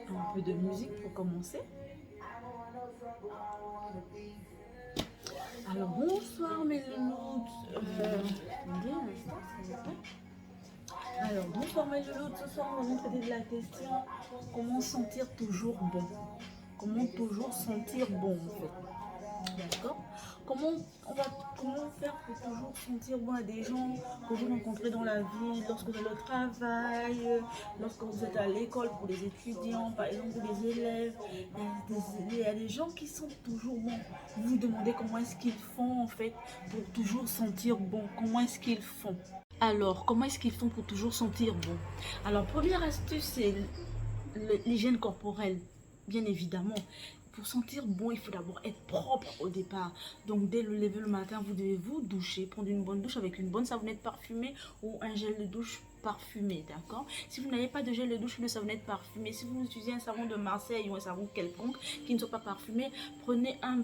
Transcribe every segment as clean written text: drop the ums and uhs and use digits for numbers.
Un peu de musique pour commencer. Alors bonsoir mes loulous. Attendez un instant, s'il vous plaît. Alors bonsoir mes loulous. Ce soir on va traiter de la question comment sentir toujours bon. Comment toujours sentir bon en fait. D'accord. Comment faire pour toujours sentir bon à des gens que vous rencontrez dans la vie, lorsque vous allez au travail, lorsque vous êtes à l'école pour les étudiants, par exemple pour les élèves. Il y a des gens qui sont toujours bons. Vous vous demandez comment est-ce qu'ils font en fait pour toujours sentir bon. Comment est-ce qu'ils font? Alors, comment est-ce qu'ils font pour toujours sentir bon? Alors, première astuce, c'est l'hygiène corporelle. Bien évidemment, pour sentir bon, il faut d'abord être propre au départ. Donc, dès le lever le matin, vous devez vous doucher, prendre une bonne douche avec une bonne savonnette parfumée ou un gel de douche parfumé, d'accord? Si vous n'avez pas de gel de douche ou de savonnette parfumée, si vous utilisez un savon de Marseille ou un savon quelconque qui ne soit pas parfumé, prenez un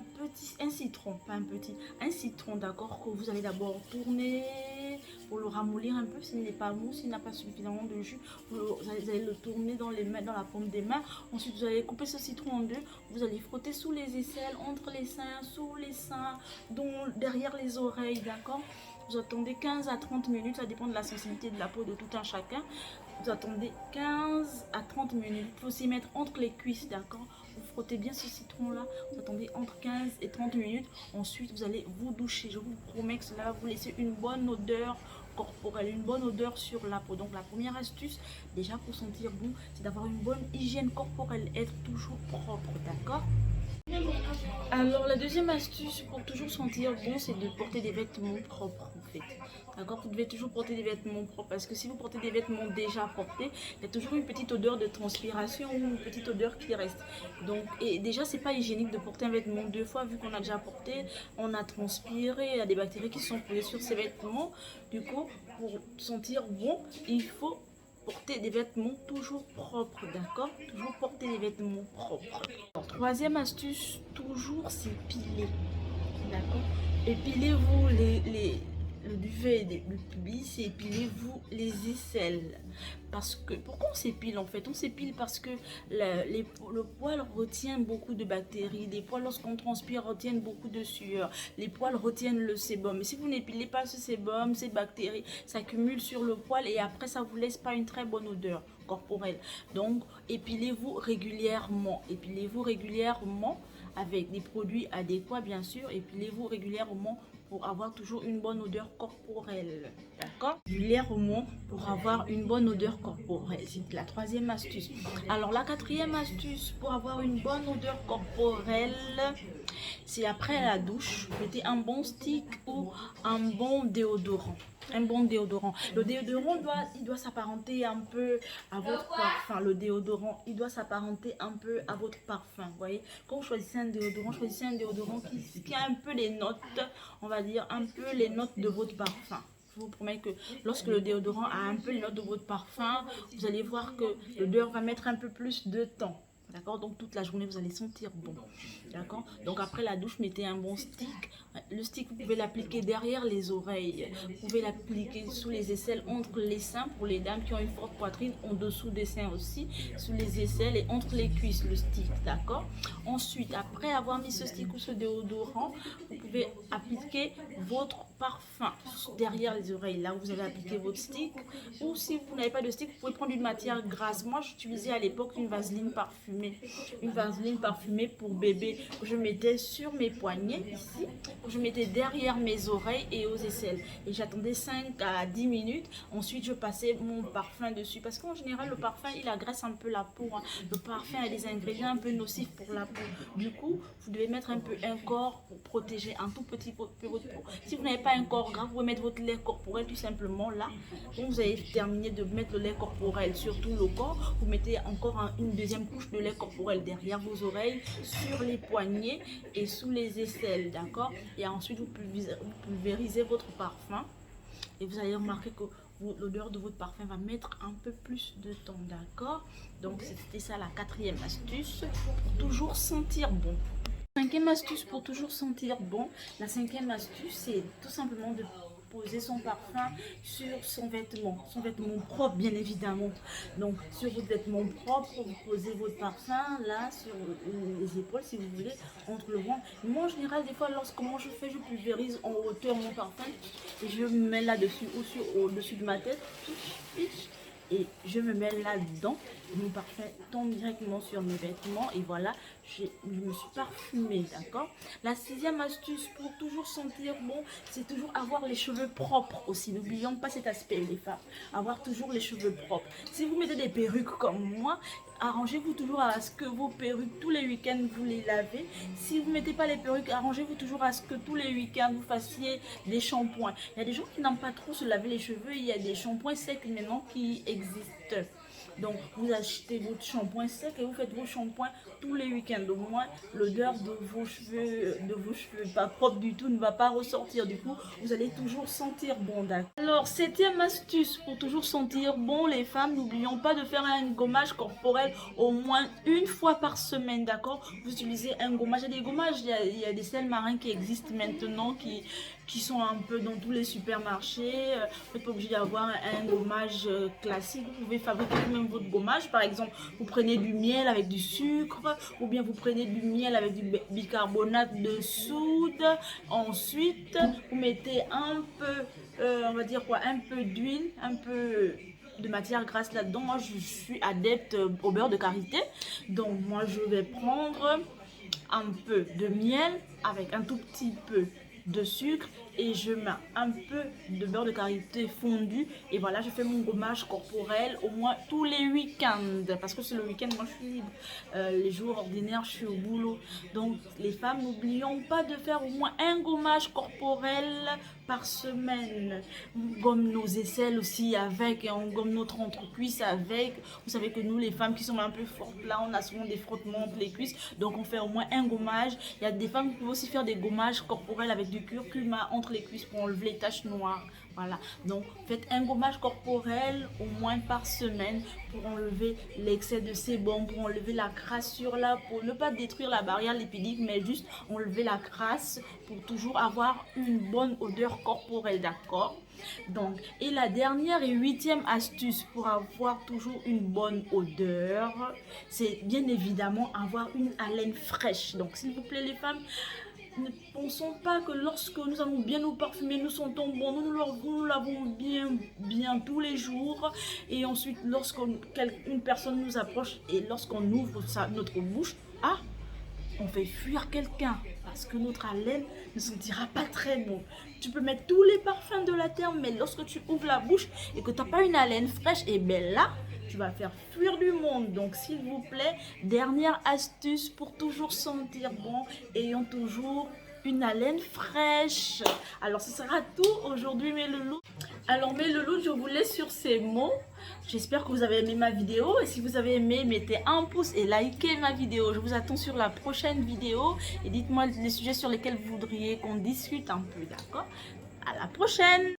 citron, pas un petit, un citron, d'accord, que vous allez d'abord tourner pour le ramollir un peu s'il n'est pas mou, s'il n'a pas suffisamment de jus, vous allez le tourner dans les mains, dans la paume des mains. Ensuite, vous allez couper ce citron en deux, vous allez frotter sous les aisselles, entre les seins, sous les seins, derrière les oreilles, d'accord? Vous attendez 15 à 30 minutes, ça dépend de la sensibilité de la peau de tout un chacun. Vous attendez 15 à 30 minutes. Il faut s'y mettre entre les cuisses, d'accord? Vous frottez bien ce citron-là. Vous attendez entre 15 et 30 minutes. Ensuite, vous allez vous doucher. Je vous promets que cela va vous laisser une bonne odeur corporelle, une bonne odeur sur la peau. Donc, la première astuce, déjà pour sentir bon, c'est d'avoir une bonne hygiène corporelle. Être toujours propre, d'accord? Alors, la deuxième astuce pour toujours sentir bon, c'est de porter des vêtements propres en fait. D'accord? Vous devez toujours porter des vêtements propres parce que si vous portez des vêtements déjà portés, il y a toujours une petite odeur de transpiration ou une petite odeur qui reste. Donc, et déjà, c'est pas hygiénique de porter un vêtement deux fois vu qu'on a déjà porté, on a transpiré, il y a des bactéries qui sont posées sur ces vêtements. Du coup, pour sentir bon, il faut porter des vêtements toujours propres, d'accord? Toujours porter des vêtements propres. Troisième astuce, toujours s'épiler, d'accord? Épilez-vous le duvet du pubis, épilez-vous les aisselles. Parce que, pourquoi on s'épile en fait? On s'épile parce que le poil retient beaucoup de bactéries. Les poils, lorsqu'on transpire, retiennent beaucoup de sueur. Les poils retiennent le sébum. Et si vous n'épilez pas ce sébum, ces bactéries s'accumulent sur le poil et après ça vous laisse pas une très bonne odeur corporelle. Donc, épilez-vous régulièrement. Épilez-vous régulièrement avec des produits adéquats, bien sûr. Épilez-vous régulièrement pour avoir toujours une bonne odeur corporelle. D'accord? Régulièrement pour avoir une bonne odeur corporelle. C'est la troisième astuce. Alors, la quatrième astuce pour avoir une bonne odeur corporelle, c'est après la douche, mettez un bon stick ou un bon déodorant. Un bon déodorant. Le déodorant il doit s'apparenter un peu à votre parfum. Le déodorant, il doit s'apparenter un peu à votre parfum. Vous voyez, quand vous choisissez un déodorant qui a un peu les notes, on va dire, un peu les notes de votre parfum. Je vous promets que lorsque le déodorant a un peu les notes de votre parfum, vous allez voir que l'odeur va mettre un peu plus de temps. D'accord? Donc toute la journée, vous allez sentir bon. D'accord? Donc après la douche, mettez un bon stick. Le stick, vous pouvez l'appliquer derrière les oreilles. Vous pouvez l'appliquer sous les aisselles, entre les seins pour les dames qui ont une forte poitrine, en dessous des seins aussi, sous les aisselles et entre les cuisses, le stick. D'accord? Ensuite, après avoir mis ce stick ou ce déodorant, vous pouvez appliquer votre parfum derrière les oreilles. Là, vous allez appliquer votre stick. Ou si vous n'avez pas de stick, vous pouvez prendre une matière grasse. Moi, j'utilisais à l'époque une vaseline parfumée. Une vaseline parfumée pour bébé que je mettais sur mes poignets ici, que je mettais derrière mes oreilles et aux aisselles. Et j'attendais 5 à 10 minutes. Ensuite, je passais mon parfum dessus. Parce qu'en général, le parfum, il agresse un peu la peau. Hein. Le parfum a des ingrédients un peu nocifs pour la peau. Du coup, vous devez mettre un peu un corps pour protéger un tout petit peu votre peau. Si vous n'avez pas un corps gras, vous pouvez mettre votre lait corporel tout simplement là. Donc, vous avez terminé de mettre le lait corporel sur tout le corps. Vous mettez encore une deuxième couche de lait corporel derrière vos oreilles, sur les poignets et sous les aisselles, d'accord? Et ensuite, vous pulvérisez votre parfum et vous allez remarquer que l'odeur de votre parfum va mettre un peu plus de temps, d'accord? Donc, c'était ça la quatrième astuce pour toujours sentir bon. Cinquième astuce pour toujours sentir bon, la cinquième astuce, c'est tout simplement de poser son parfum sur son vêtement propre bien évidemment. Donc sur votre vêtement propre, vous posez votre parfum là sur les épaules si vous voulez, entre le ventre. Moi en général des fois comment je fais, je pulvérise en hauteur mon parfum et je me mets là-dessus au-dessus de ma tête. Et je me mets là-dedans, mon parfum tombe directement sur mes vêtements et voilà, je me suis parfumée, d'accord. La 6e astuce pour toujours sentir bon, c'est toujours avoir les cheveux propres aussi. N'oublions pas cet aspect les femmes, avoir toujours les cheveux propres. Si vous mettez des perruques comme moi, arrangez-vous toujours à ce que vos perruques, tous les week-ends, vous les lavez. Si vous ne mettez pas les perruques, arrangez-vous toujours à ce que tous les week-ends, vous fassiez des shampoings. Il y a des gens qui n'aiment pas trop se laver les cheveux. Il y a des shampoings secs maintenant qui existent. Donc, vous achetez votre shampoing sec et vous faites vos shampoings tous les week-ends. Au moins, l'odeur de vos cheveux pas propres du tout ne va pas ressortir. Du coup, vous allez toujours sentir bon. Alors, 7e astuce pour toujours sentir bon, les femmes, n'oublions pas de faire un gommage corporel au moins une fois par semaine, d'accord. Vous utilisez un gommage. Il y a des gommages, il y a des sels marins qui existent maintenant, qui sont un peu dans tous les supermarchés. Vous n'êtes pas obligé d'avoir un gommage classique. Vous pouvez fabriquer même votre gommage. Par exemple, vous prenez du miel avec du sucre, ou bien vous prenez du miel avec du bicarbonate de soude. Ensuite, vous mettez un peu, on va dire quoi, un peu d'huile, un peu de matière grasse là-dedans. Moi, je suis adepte au beurre de karité. Donc, moi, je vais prendre un peu de miel avec un tout petit peu de sucre et je mets un peu de beurre de karité fondu et voilà, je fais mon gommage corporel au moins tous les week-ends parce que c'est le week-end, moi je suis libre. Les jours ordinaires je suis au boulot. Donc les femmes, n'oublions pas de faire au moins un gommage corporel par semaine. On gomme nos aisselles aussi avec et on gomme notre entrecuisse avec. Vous savez que nous les femmes qui sommes un peu fortes là, on a souvent des frottements entre les cuisses, donc on fait au moins un gommage. Il y a des femmes qui peuvent aussi faire des gommages corporels avec du curcuma entre les cuisses pour enlever les taches noires. Voilà, donc faites un gommage corporel au moins par semaine pour enlever l'excès de sébum, pour enlever la crasse sur la peau, ne pas détruire la barrière lipidique mais juste enlever la crasse pour toujours avoir une bonne odeur corporelle, d'accord. Donc, et la dernière et 8e astuce pour avoir toujours une bonne odeur, c'est bien évidemment avoir une haleine fraîche. Donc s'il vous plaît les femmes, ne pensons pas que lorsque nous allons bien nous parfumer, nous sentons bon, nous lavons bien tous les jours et ensuite lorsqu'une personne nous approche et lorsqu'on ouvre notre bouche, on fait fuir quelqu'un parce que notre haleine ne sentira pas très bon. Tu peux mettre tous les parfums de la terre, mais lorsque tu ouvres la bouche et que tu n'as pas une haleine fraîche, et bien là, tu vas faire fuir du monde. Donc s'il vous plaît, dernière astuce pour toujours sentir bon, ayons toujours une haleine fraîche. Alors ce sera tout aujourd'hui mes loulous. Alors mes loulous, je vous laisse sur ces mots. J'espère que vous avez aimé ma vidéo et si vous avez aimé, mettez un pouce et likez ma vidéo. Je vous attends sur la prochaine vidéo et dites-moi les sujets sur lesquels vous voudriez qu'on discute un peu, d'accord? À la prochaine!